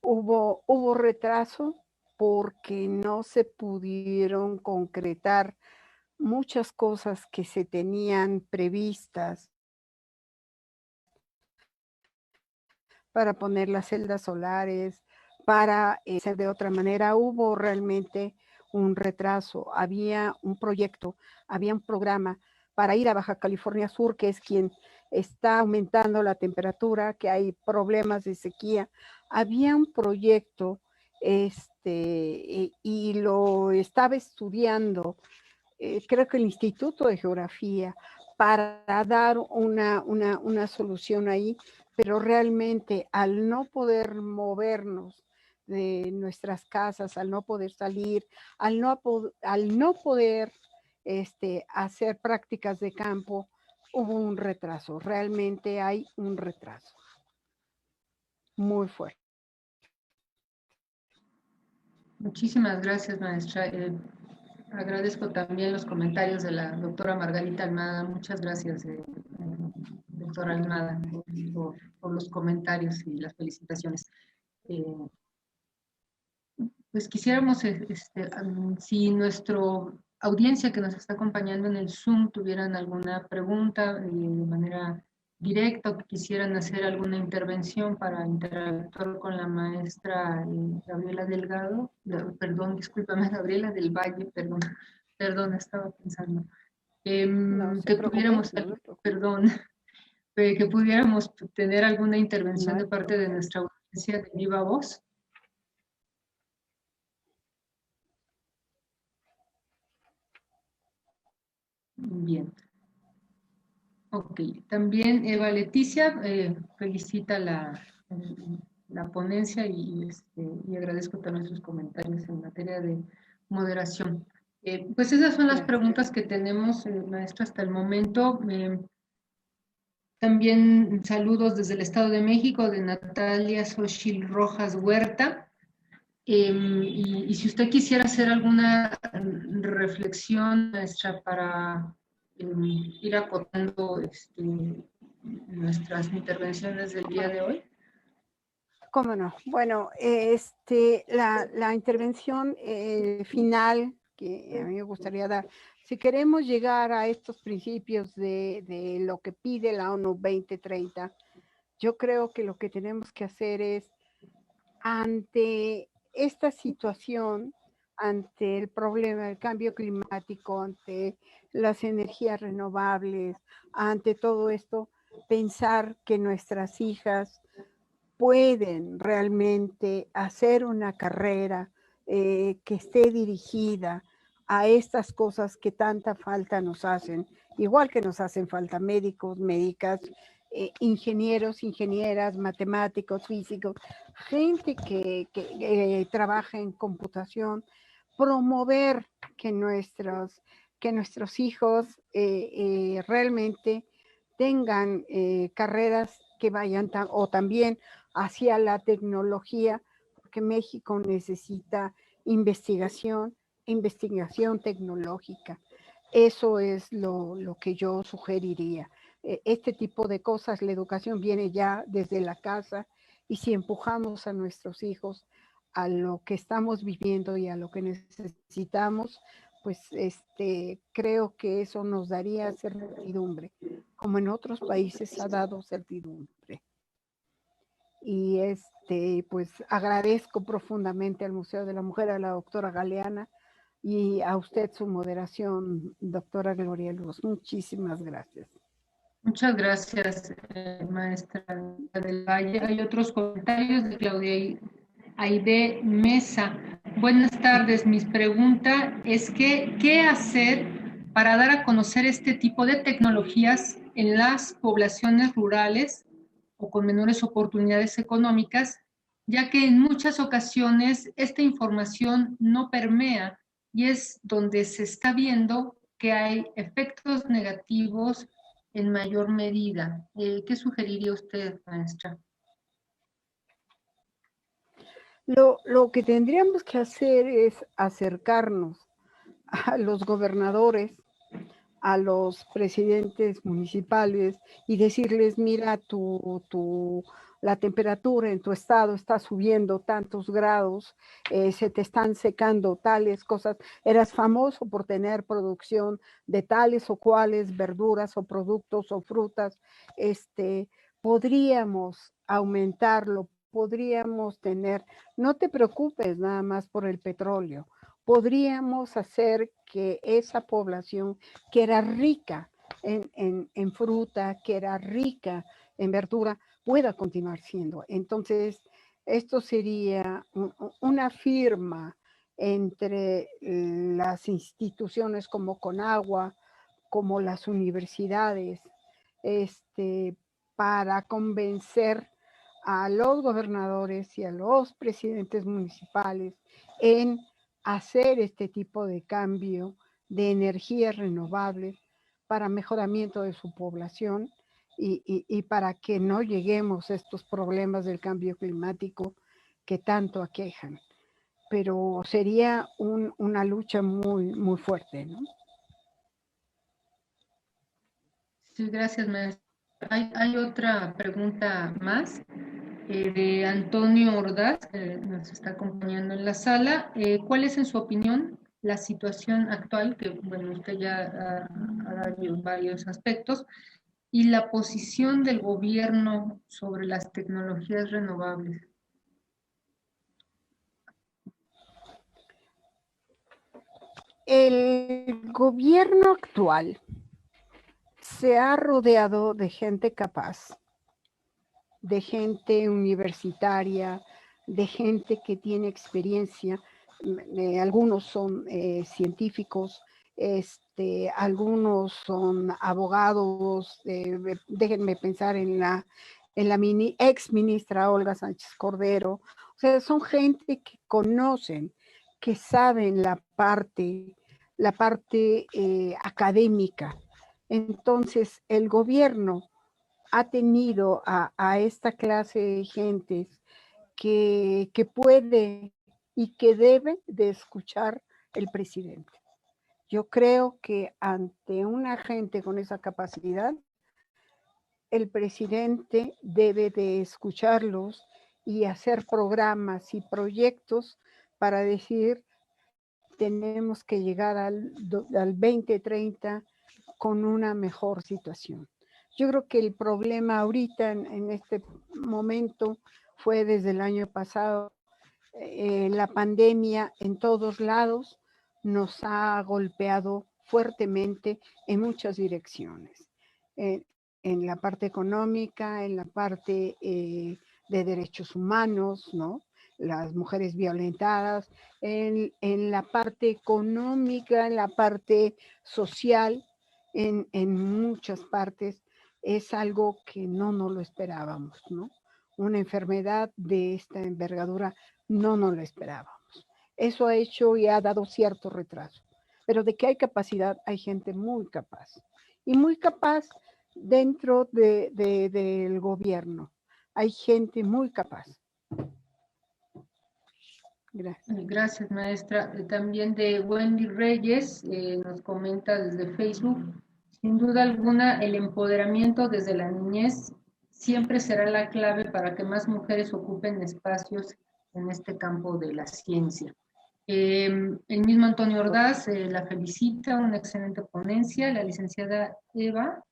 Hubo retraso porque no se pudieron concretar muchas cosas que se tenían previstas para poner las celdas solares, para hacer de otra manera. Hubo realmente un retraso. Había un proyecto, había un programa para ir a Baja California Sur, que es quien está aumentando la temperatura, que hay problemas de sequía. Había un proyecto y lo estaba estudiando, creo que el Instituto de Geografía, para dar una solución ahí, pero realmente al no poder movernos de nuestras casas, al no poder salir, al no poder hacer prácticas de campo, hubo un retraso. Realmente hay un retraso muy fuerte. Muchísimas gracias, maestra. Agradezco también los comentarios de la doctora Margarita Almada. Muchas gracias, doctora Almada, por los comentarios y las felicitaciones. Pues quisiéramos, si nuestra audiencia que nos está acompañando en el Zoom tuvieran alguna pregunta de manera directa o que quisieran hacer alguna intervención para interactuar con la maestra Gabriela Delgado, perdón, discúlpame, Gabriela del Valle, perdón, estaba pensando. Que tuviéramos, perdón, que pudiéramos tener alguna intervención de parte de nuestra audiencia de viva voz. Bien. Ok, también Eva Leticia felicita la ponencia y agradezco también sus comentarios en materia de moderación. Pues esas son las Gracias. preguntas que tenemos, maestra, hasta el momento. También saludos desde el Estado de México de Natalia Xochil Rojas Huerta. Y si usted quisiera hacer alguna reflexión, maestra, para ir acotando nuestras intervenciones del día de hoy. ¿Cómo no? Bueno, la intervención final que a mí me gustaría dar, si queremos llegar a estos principios de lo que pide la ONU 2030, yo creo que lo que tenemos que hacer es, ante esta situación, ante el problema del cambio climático, ante las energías renovables, ante todo esto, pensar que nuestras hijas pueden realmente hacer una carrera que esté dirigida a estas cosas que tanta falta nos hacen, igual que nos hacen falta médicos, médicas, ingenieros, ingenieras, matemáticos, físicos, gente que trabaja en computación, promover que nuestros hijos realmente tengan carreras que vayan o también hacia la tecnología, porque México necesita investigación tecnológica. Eso es lo que yo sugeriría. Este tipo de cosas, la educación viene ya desde la casa, y si empujamos a nuestros hijos a lo que estamos viviendo y a lo que necesitamos, pues creo que eso nos daría certidumbre, como en otros países ha dado certidumbre. Y pues agradezco profundamente al Museo de la Mujer, a la doctora Galeana, y a usted su moderación, doctora Gloria Luz. Muchísimas gracias. Muchas gracias, maestra del Valle. Hay otros comentarios de Claudia Aide Mesa. Buenas tardes. Mi pregunta es que, ¿qué hacer para dar a conocer este tipo de tecnologías en las poblaciones rurales o con menores oportunidades económicas, ya que en muchas ocasiones esta información no permea y es donde se está viendo que hay efectos negativos en mayor medida? ¿Qué sugeriría usted, maestra? Lo que tendríamos que hacer es acercarnos a los gobernadores, a los presidentes municipales, y decirles: mira, la temperatura en tu estado está subiendo tantos grados, se te están secando tales cosas, eras famoso por tener producción de tales o cuales verduras o productos o frutas, podríamos aumentarlo, podríamos tener, no te preocupes nada más por el petróleo, podríamos hacer que esa población que era rica en fruta, que era rica en verdura, pueda continuar siendo. Entonces, esto sería una firma entre las instituciones como Conagua, como las universidades, para convencer a los gobernadores y a los presidentes municipales en hacer este tipo de cambio de energías renovables para mejoramiento de su población y para que no lleguemos a estos problemas del cambio climático que tanto aquejan. Pero sería una lucha muy, muy fuerte, ¿no? Sí, gracias, maestra. Hay otra pregunta más de Antonio Ordaz, que nos está acompañando en la sala. ¿Cuál es, en su opinión, la situación actual, que, bueno, usted ya ha dado varios aspectos, y la posición del gobierno sobre las tecnologías renovables? El gobierno actual se ha rodeado de gente capaz, de gente universitaria, de gente que tiene experiencia. Algunos son científicos, algunos son abogados, déjenme pensar en la ex ministra Olga Sánchez Cordero. O sea, son gente que conocen, que saben la parte académica. Entonces, el gobierno ha tenido a esta clase de gentes que puede y que debe de escuchar el presidente. Yo creo que ante una gente con esa capacidad, el presidente debe de escucharlos y hacer programas y proyectos para decir, tenemos que llegar al 2030 con una mejor situación. Yo creo que el problema ahorita en este momento fue desde el año pasado, la pandemia en todos lados nos ha golpeado fuertemente en muchas direcciones, en la parte económica, en la parte de derechos humanos, ¿no? Las mujeres violentadas, en la parte económica, en la parte social, en muchas partes, es algo que no nos lo esperábamos, ¿no? Una enfermedad de esta envergadura no nos lo esperábamos. Eso ha hecho y ha dado cierto retraso. Pero de que hay capacidad, hay gente muy capaz. Y muy capaz dentro del gobierno. Hay gente muy capaz. Gracias. Gracias, maestra. También de Wendy Reyes, nos comenta desde Facebook, sin duda alguna, el empoderamiento desde la niñez siempre será la clave para que más mujeres ocupen espacios en este campo de la ciencia. El mismo Antonio Ordaz la felicita, una excelente ponencia. La licenciada Eva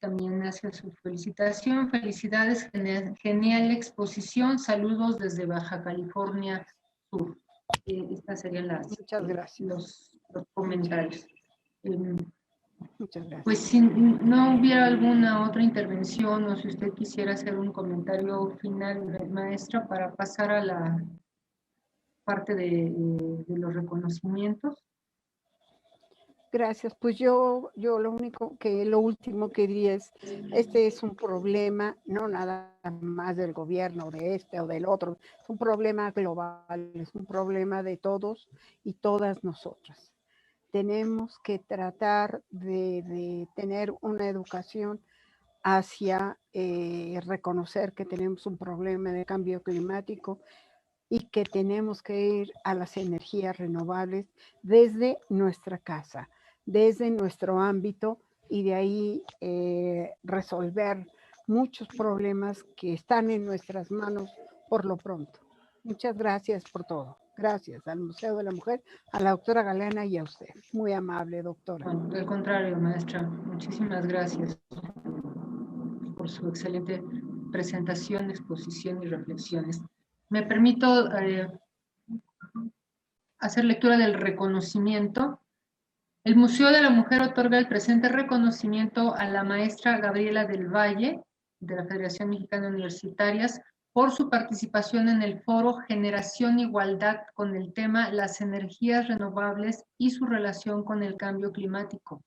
también hace su felicitación. Felicidades, genial exposición. Saludos desde Baja California Sur. Estas serían Muchas gracias. Los comentarios. Muchas gracias. Pues si no hubiera alguna otra intervención o si usted quisiera hacer un comentario final, maestra, para pasar a la parte de los reconocimientos. Gracias. Pues yo lo último que diría es, este es un problema, no nada más del gobierno, de este o del otro, es un problema global, es un problema de todos y todas nosotras. Tenemos que tratar de tener una educación hacia reconocer que tenemos un problema de cambio climático y que tenemos que ir a las energías renovables desde nuestra casa, desde nuestro ámbito y de ahí resolver muchos problemas que están en nuestras manos por lo pronto. Muchas gracias por todo. Gracias al Museo de la Mujer, a la doctora Galeana y a usted. Muy amable, doctora. Bueno, al contrario, maestra. Muchísimas gracias por su excelente presentación, exposición y reflexiones. Me permito hacer lectura del reconocimiento. El Museo de la Mujer otorga el presente reconocimiento a la maestra Gabriela del Valle, de la Federación Mexicana de Universitarias, por su participación en el foro Generación Igualdad con el tema Las energías renovables y su relación con el cambio climático.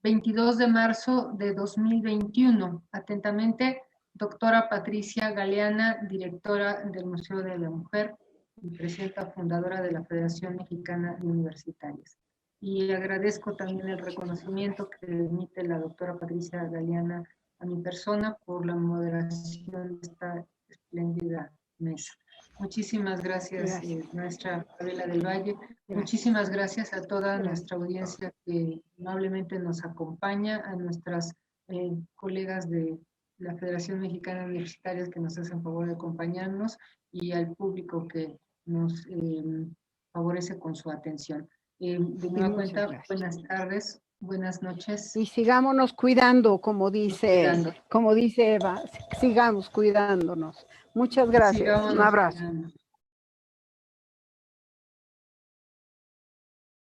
22 de marzo de 2021. Atentamente, doctora Patricia Galeana, directora del Museo de la Mujer y presidenta fundadora de la Federación Mexicana de Universitarias. Y agradezco también el reconocimiento que emite la doctora Patricia Galeana a mi persona por la moderación de esta espléndida mesa. Muchísimas gracias. Maestra Gabriela del Valle. Gracias. Muchísimas gracias a toda nuestra audiencia que amablemente nos acompaña, a nuestras colegas de la Federación Mexicana de Universitarias que nos hacen favor de acompañarnos y al público que nos favorece con su atención. De nueva cuenta, buenas tardes, buenas noches. Y sigámonos cuidando, como dice Eva, sigamos cuidándonos. Muchas gracias. Un abrazo. Cuidando.